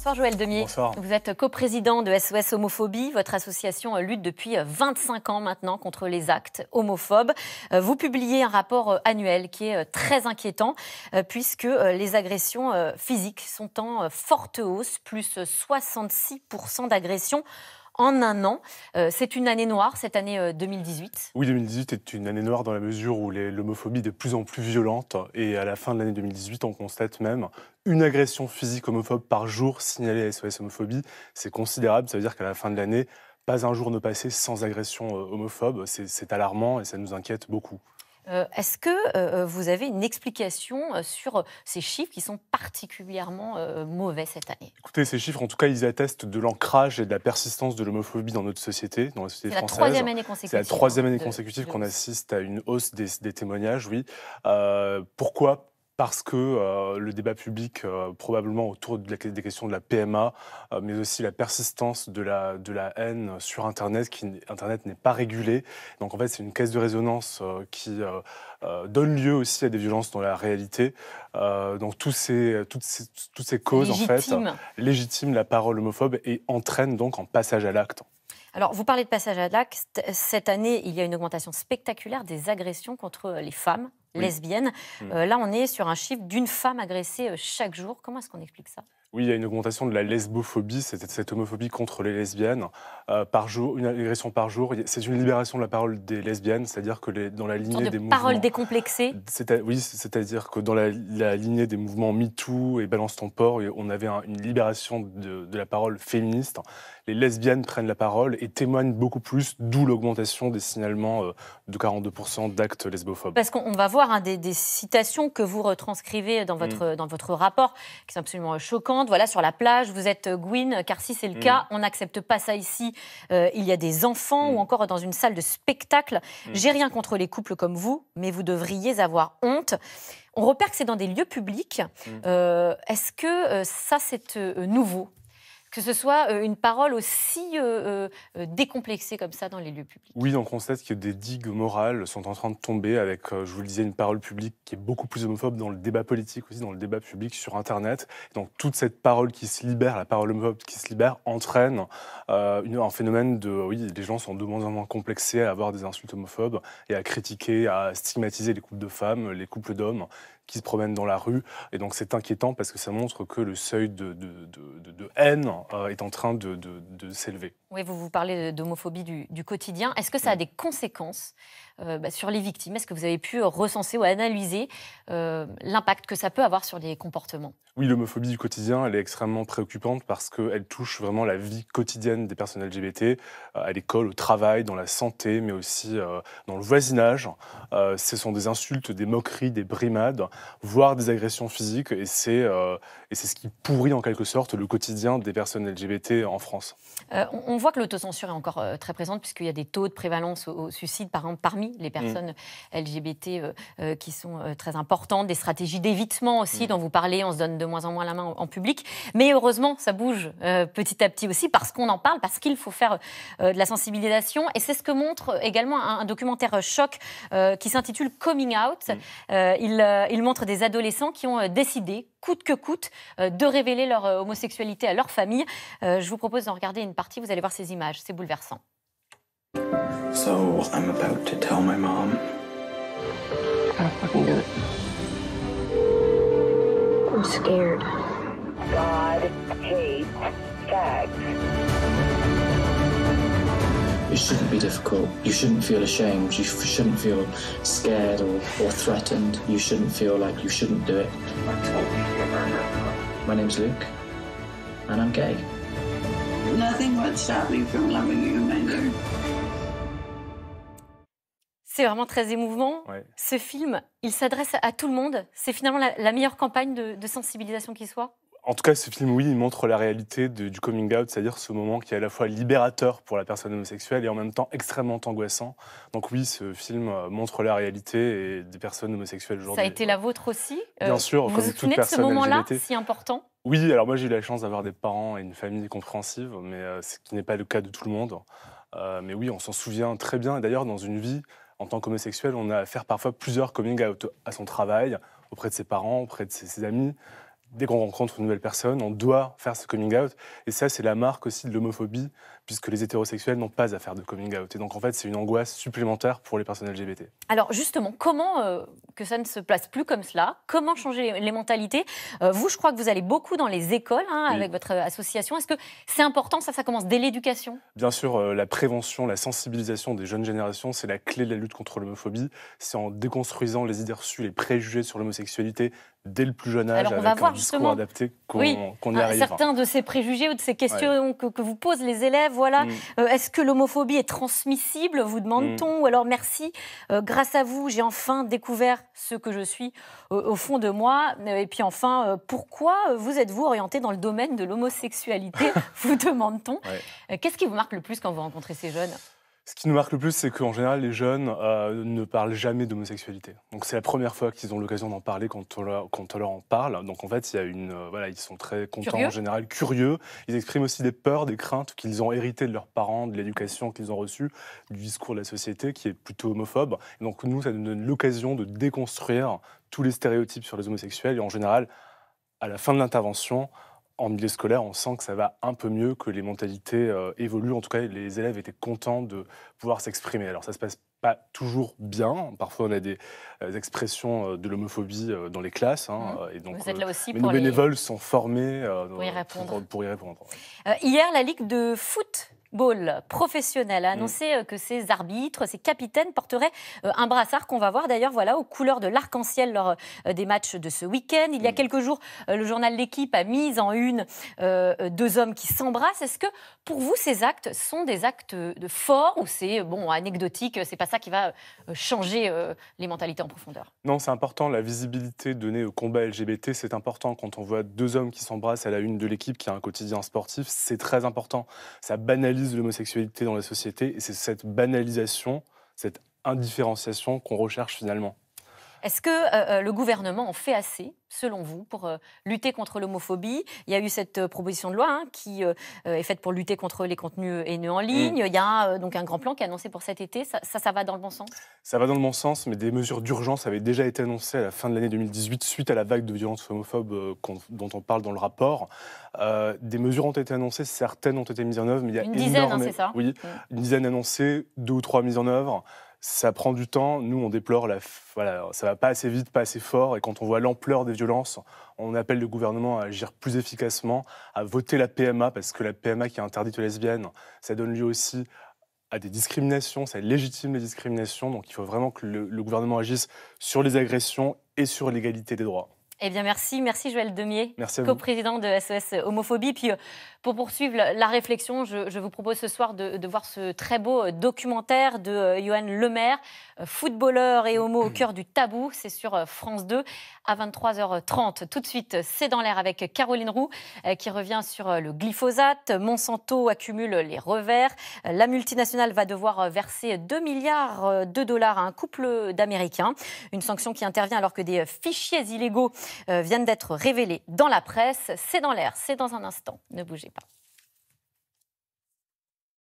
Bonsoir Joël Demier. Bonsoir. Vous êtes coprésident de SOS Homophobie. Votre association lutte depuis 25 ans maintenant contre les actes homophobes. Vous publiez un rapport annuel qui est très inquiétant puisque les agressions physiques sont en forte hausse, plus 66% d'agressions en un an. C'est une année noire, cette année 2018. Oui, 2018 est une année noire dans la mesure où l'homophobie est de plus en plus violente. Et à la fin de l'année 2018, on constate même une agression physique homophobe par jour signalée à SOS Homophobie. C'est considérable, ça veut dire qu'à la fin de l'année, pas un jour ne passait sans agression homophobe. C'est alarmant et ça nous inquiète beaucoup. Est-ce que vous avez une explication sur ces chiffres qui sont particulièrement mauvais cette année? Écoutez, ces chiffres, en tout cas, ils attestent de l'ancrage et de la persistance de l'homophobie dans notre société, dans la société française. C'est la troisième année consécutive. C'est la troisième année consécutive qu'on assiste à une hausse des témoignages, oui. Pourquoi ? Parce que le débat public, probablement autour des questions de la PMA, mais aussi la persistance de la haine sur Internet, Internet n'est pas régulé. Donc en fait, c'est une caisse de résonance qui donne lieu aussi à des violences dans la réalité. Donc toutes ces causes, en fait, légitiment la parole homophobe et entraînent donc en passage à l'acte. Alors, vous parlez de passage à l'acte. Cette année, il y a une augmentation spectaculaire des agressions contre les femmes lesbiennes. Là, on est sur un chiffre d'une femme agressée chaque jour. Comment est-ce qu'on explique ça ? Oui, il y a une augmentation de la lesbophobie, cette homophobie contre les lesbiennes. Par jour, une agression par jour. C'est une libération de la parole des lesbiennes, c'est-à-dire que dans la lignée des mouvements... parole décomplexée. Oui, c'est-à-dire que dans la lignée des mouvements MeToo et Balance ton porc, on avait une libération de la parole féministe. Les lesbiennes prennent la parole et témoignent beaucoup plus, d'où l'augmentation des signalements de 42% d'actes lesbophobes. Parce qu'on va voir des citations que vous retranscrivez dans votre rapport, qui sont absolument choquantes. Voilà, sur la plage, vous êtes Gwyn, car si c'est le cas, on n'accepte pas ça ici. Il y a des enfants, ou encore dans une salle de spectacle. J'ai rien contre les couples comme vous, mais vous devriez avoir honte. On repère que c'est dans des lieux publics. Est-ce que ça, c'est nouveau ? Que ce soit une parole aussi décomplexée comme ça dans les lieux publics. Oui, on constate que des digues morales sont en train de tomber avec, je vous le disais, une parole publique qui est beaucoup plus homophobe dans le débat politique aussi, dans le débat public sur Internet. Donc toute cette parole qui se libère, la parole homophobe qui se libère, entraîne un phénomène de... Oui, les gens sont de moins en moins complexés à avoir des insultes homophobes et à critiquer, à stigmatiser les couples de femmes, les couples d'hommes qui se promènent dans la rue. Et donc c'est inquiétant parce que ça montre que le seuil de haine est en train de s'élever. Oui, vous parlez d'homophobie du quotidien. Est-ce que ça a des conséquences sur les victimes? Est-ce que vous avez pu recenser ou analyser l'impact que ça peut avoir sur les comportements? Oui, l'homophobie du quotidien, elle est extrêmement préoccupante parce qu'elle touche vraiment la vie quotidienne des personnes LGBT, à l'école, au travail, dans la santé, mais aussi dans le voisinage. Ce sont des insultes, des moqueries, des brimades, voire des agressions physiques, et c'est ce qui pourrit en quelque sorte le quotidien des personnes LGBT en France. On voit que l'autocensure est encore très présente puisqu'il y a des taux de prévalence au suicide, par exemple, parmi les personnes LGBT qui sont très importantes, des stratégies d'évitement aussi dont vous parlez, on se donne de moins en moins la main en public. Mais heureusement, ça bouge petit à petit aussi parce qu'on en parle, parce qu'il faut faire de la sensibilisation. Et c'est ce que montre également un documentaire choc qui s'intitule Coming Out. Il montre des adolescents qui ont décidé, coûte que coûte, de révéler leur homosexualité à leur famille. Je vous propose d'en regarder une partie, vous allez voir ces images, c'est bouleversant. So, I'm about to tell my mom. I gotta fucking do it. I'm scared. God hates fags. It shouldn't be difficult. You shouldn't feel ashamed. You shouldn't feel scared or threatened. You shouldn't feel like you shouldn't do it. My name's Luke, and I'm gay. Nothing would stop me from loving you, my dear. C'est vraiment très émouvant. Ouais. Ce film, il s'adresse à tout le monde. C'est finalement la meilleure campagne de sensibilisation qui soit. En tout cas, ce film, oui, il montre la réalité du coming out, c'est-à-dire ce moment qui est à la fois libérateur pour la personne homosexuelle et en même temps extrêmement angoissant. Donc oui, ce film montre la réalité des personnes homosexuelles aujourd'hui. Ça a été la vôtre aussi. Bien sûr, vous comme vous toute souvenez de ce personne moment-là, LGBT. si important? Oui, alors moi j'ai eu la chance d'avoir des parents et une famille compréhensive, mais ce qui n'est pas le cas de tout le monde. Mais oui, on s'en souvient très bien. Et d'ailleurs, dans une vie, en tant qu'homosexuel, on a à faire parfois plusieurs coming out à son travail, auprès de ses parents, auprès de ses amis. dès qu'on rencontre une nouvelle personne, on doit faire ce coming out. Et ça, c'est la marque aussi de l'homophobie, puisque les hétérosexuels n'ont pas à faire de coming out. Et donc, en fait, c'est une angoisse supplémentaire pour les personnes LGBT. Alors, justement, comment que ça ne se place plus comme cela? Comment changer les mentalités? Vous, je crois que vous allez beaucoup dans les écoles Oui. avec votre association. Est-ce que c'est important? Ça commence dès l'éducation? Bien sûr, la prévention, la sensibilisation des jeunes générations, c'est la clé de la lutte contre l'homophobie. C'est en déconstruisant les idées reçues, les préjugés sur l'homosexualité dès le plus jeune âge, Alors, on va avec voir un justement, discours adapté qu'on y arrive. certains de ces préjugés ou de ces questions que vous posent les élèves, voilà. Est-ce que l'homophobie est transmissible, vous demande-t-on? Ou alors, merci, grâce à vous, j'ai enfin découvert ce que je suis au fond de moi. Et puis enfin, pourquoi vous êtes-vous orienté dans le domaine de l'homosexualité, vous demande-t-on? Qu'est-ce qui vous marque le plus quand vous rencontrez ces jeunes? Ce qui nous marque le plus, c'est qu'en général, les jeunes ne parlent jamais d'homosexualité. Donc c'est la première fois qu'ils ont l'occasion d'en parler quand on leur en parle. Donc en fait, il y a ils sont très contents, Curieux. en général, curieux. Ils expriment aussi des peurs, des craintes qu'ils ont héritées de leurs parents, de l'éducation qu'ils ont reçue, du discours de la société qui est plutôt homophobe. Et donc nous, ça nous donne l'occasion de déconstruire tous les stéréotypes sur les homosexuels. Et en général, à la fin de l'intervention, en milieu scolaire, on sent que ça va un peu mieux, que les mentalités évoluent. En tout cas, les élèves étaient contents de pouvoir s'exprimer. Alors, ça se passe pas toujours bien. Parfois, on a des expressions de l'homophobie dans les classes. Et donc, Vous êtes là aussi mais pour nos bénévoles sont formés pour y répondre. pour y répondre. Hier, la Ligue de football professionnel a annoncé que ses arbitres, ses capitaines porteraient un brassard qu'on va voir d'ailleurs aux couleurs de l'arc-en-ciel lors des matchs de ce week-end. Il y a quelques jours, le journal L'Équipe a mis en une deux hommes qui s'embrassent. Est-ce que pour vous, ces actes sont des actes de forts ou c'est anecdotique? C'est pas ça qui va changer les mentalités en profondeur? Non, c'est important. La visibilité donnée au combat LGBT, c'est important. Quand on voit deux hommes qui s'embrassent à la une de L'Équipe, qui a un quotidien sportif, c'est très important. Ça banalise l'homosexualité dans la société et c'est cette banalisation, cette indifférenciation qu'on recherche finalement. Est-ce que le gouvernement en fait assez, selon vous, pour lutter contre l'homophobie? Il y a eu cette proposition de loi qui est faite pour lutter contre les contenus haineux en ligne. Il y a donc un grand plan qui est annoncé pour cet été. Ça va dans le bon sens? Ça va dans le bon sens, mais des mesures d'urgence avaient déjà été annoncées à la fin de l'année 2018 suite à la vague de violences homophobes dont on parle dans le rapport. Des mesures ont été annoncées, certaines ont été mises en œuvre, mais il y a une dizaine, c'est ça? Oui, une dizaine annoncées, 2 ou 3 mises en œuvre. Ça prend du temps. Nous, on déplore ça va pas assez vite, pas assez fort. Et quand on voit l'ampleur des violences, on appelle le gouvernement à agir plus efficacement, à voter la PMA, parce que la PMA qui est interdite aux lesbiennes, ça donne lieu aussi à des discriminations, ça légitime les discriminations. Donc il faut vraiment que le gouvernement agisse sur les agressions et sur l'égalité des droits. Eh bien, merci Joël Demier, coprésident de SOS Homophobie. Puis, pour poursuivre la réflexion, je vous propose ce soir de voir ce très beau documentaire de Johan Lemaire, footballeur et homo au cœur du tabou. C'est sur France 2 à 23h30. Tout de suite, c'est dans l'air avec Caroline Roux qui revient sur le glyphosate. Monsanto accumule les revers. La multinationale va devoir verser 2 milliards de dollars à un couple d'Américains. Une sanction qui intervient alors que des fichiers illégaux viennent d'être révélés dans la presse. C'est dans l'air, c'est dans un instant. Ne bougez pas.